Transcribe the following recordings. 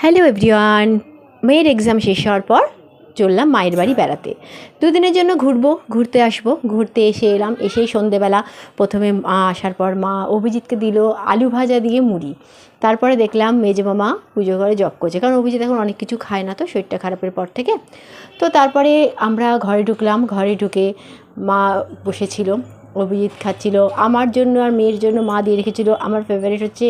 Hello everyone, মেয়ের exam শেষ হওয়ার পর চললাম মায়ের বাড়ি বেড়াতে। দুদিনের জন্য ঘুরতে আসবো। ঘুরতে এলাম, এসেই সন্ধেবেলা প্রথমে মা আসার পর মা অভিজিৎকে দিল আলু ভাজা দিয়ে মুড়ি। তারপরে দেখলাম মেজো মামা পুজো করে জপ করছে, কারণ অভিজিৎ এখন অনেক কিছু খায় না তো, শরীরটা খারাপের পর থেকে। তো তারপরে আমরা ঘরে ঢুকলাম। ঘরে ঢুকে মা বসেছিল, অভিজিৎ খাচ্ছিল। আমার জন্য আর মেয়ের জন্য মা দিয়ে রেখেছিল, আমার ফেভারিট হচ্ছে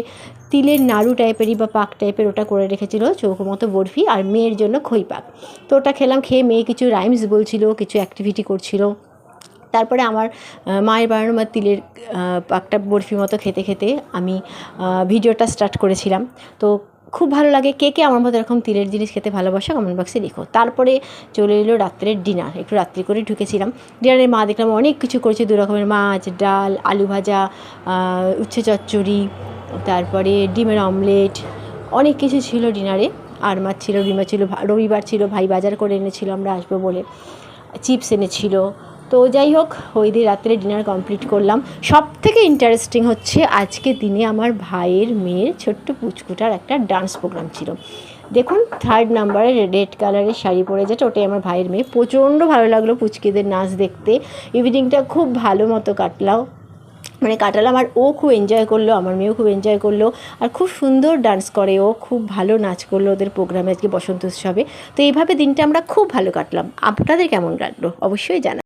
তিলের নাড়ু টাইপেরই বা পাক টাইপের, ওটা করে রেখেছিল চৌকো মতো বরফি, আর মেয়ের জন্য খই পাক। তো ওটা খেলাম। খেয়ে মেয়ে কিছু রাইমস বলছিল, কিছু অ্যাক্টিভিটি করছিল। তারপরে আমার মায়ের বানানো তিলের পাকটা বরফি মতো খেতে খেতে আমি ভিডিওটা স্টার্ট করেছিলাম। তো খুব ভালো লাগে। কে কে আমার মতো এরকম তিলের জিনিস খেতে ভালোবাসো কমেন্ট বক্সে লিখো। তারপরে চলে এলো রাত্রের ডিনার। একটু রাত্রি করে ঢুকেছিলাম। ডিনারে মা দেখলাম অনেক কিছু করেছে, 2 রকমের মাছ, ডাল, আলু ভাজা, উচ্ছে চচ্চড়ি, তারপরে ডিমের অমলেট, অনেক কিছু ছিল ডিনারে। আর মাছ ছিল, ডিমা ছিল, রবিবার ছিল, ভাই বাজার করে এনেছিল আমরা আসবো বলে, চিপস এনেছিল। তো যাই হোক, ওই দিয়ে রাত্রে ডিনার কমপ্লিট করলাম। সব থেকে ইন্টারেস্টিং হচ্ছে আজকে দিনে আমার ভাইয়ের মেয়ের ছোট্ট পুচকুটার একটা ডান্স প্রোগ্রাম ছিল। দেখুন 3rd নাম্বারে রেড কালারের শাড়ি পরে যেটা, ওটাই আমার ভাইয়ের মেয়ে। প্রচণ্ড ভালো লাগলো পুচকিদের নাচ দেখতে। ইভিনিংটা খুব ভালো মতো কাটালাম। আর ও খুব এনজয় করলো, আমার মেয়েও খুব এনজয় করলো। আর খুব সুন্দর ডান্স করে ও, খুব ভালো নাচ করলো ওদের প্রোগ্রামে আজকে বসন্ত উৎসবে। তো এইভাবে দিনটা আমরা খুব ভালো কাটলাম। আপনাদের কেমন কাটলো অবশ্যই জানান।